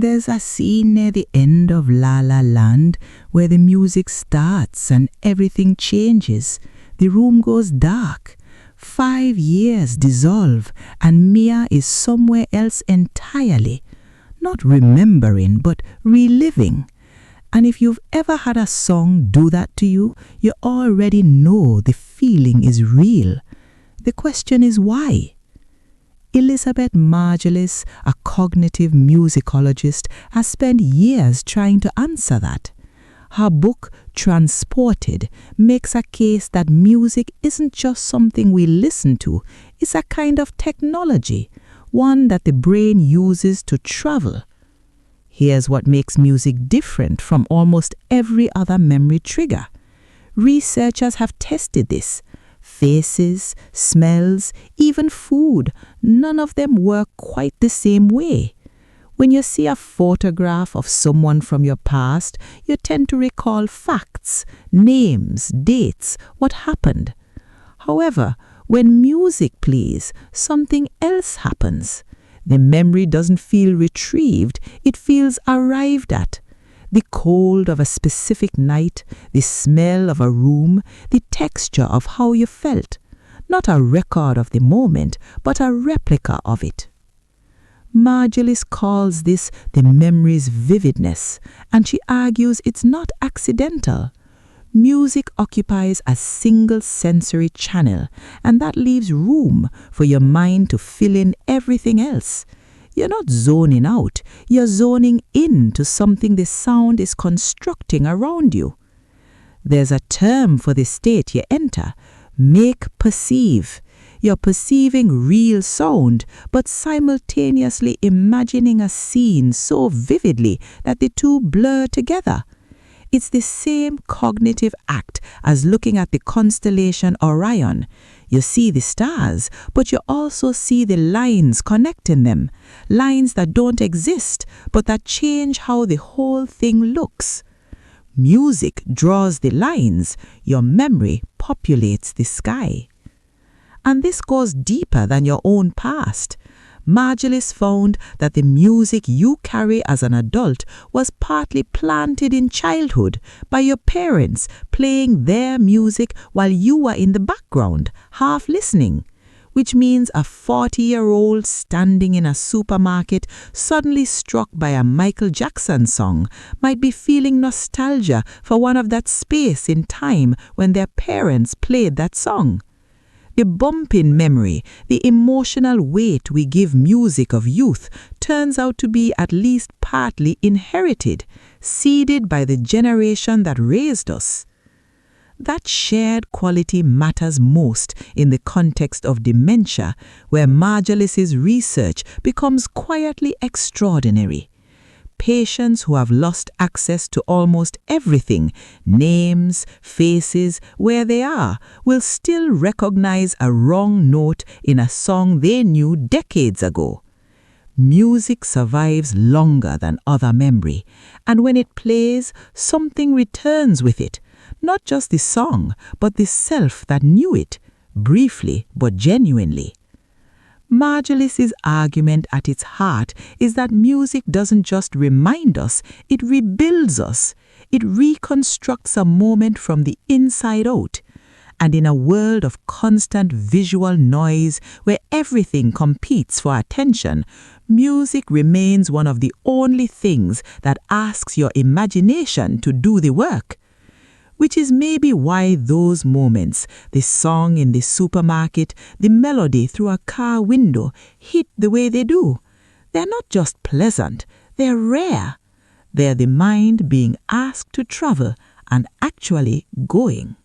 There's a scene near the end of La La Land where the music starts and everything changes. The room goes dark. 5 years dissolve and Mia is somewhere else entirely. Not remembering, but reliving. And if you've ever had a song do that to you, you already know the feeling is real. The question is why? Elizabeth Margulis, a cognitive musicologist, has spent years trying to answer that. Her book, Transported, makes a case that music isn't just something we listen to, it's a kind of technology, one that the brain uses to travel. Here's what makes music different from almost every other memory trigger. Researchers have tested this. Faces, smells, even food, none of them work quite the same way. When you see a photograph of someone from your past, you tend to recall facts, names, dates, what happened. However, when music plays, something else happens. The memory doesn't feel retrieved, it feels arrived at. The cold of a specific night, the smell of a room, the texture of how you felt. Not a record of the moment, but a replica of it. Margulis calls this the memory's vividness, and she argues it's not accidental. Music occupies a single sensory channel, and that leaves room for your mind to fill in everything else. You're not zoning out, you're zoning in to something the sound is constructing around you. There's a term for the state you enter, make-perceive. You're perceiving real sound, but simultaneously imagining a scene so vividly that the two blur together. It's the same cognitive act as looking at the constellation Orion. You see the stars, but you also see the lines connecting them, lines that don't exist, but that change how the whole thing looks. Music draws the lines, your memory populates the sky. And this goes deeper than your own past. Margulis found that the music you carry as an adult was partly planted in childhood by your parents playing their music while you were in the background, half listening. Which means a 40-year-old standing in a supermarket suddenly struck by a Michael Jackson song might be feeling nostalgia for one of that space in time when their parents played that song. The bump in memory, the emotional weight we give music of youth turns out to be at least partly inherited, seeded by the generation that raised us. That shared quality matters most in the context of dementia, where Margulis's research becomes quietly extraordinary. Patients who have lost access to almost everything, names, faces, where they are, will still recognize a wrong note in a song they knew decades ago. Music survives longer than other memory, and when it plays, something returns with it. Not just the song, but the self that knew it, briefly but genuinely. Margulis's argument at its heart is that music doesn't just remind us, it rebuilds us. It reconstructs a moment from the inside out. And in a world of constant visual noise where everything competes for attention, music remains one of the only things that asks your imagination to do the work. Which is maybe why those moments, the song in the supermarket, the melody through a car window, hit the way they do. They're not just pleasant, they're rare. They're the mind being asked to travel and actually going.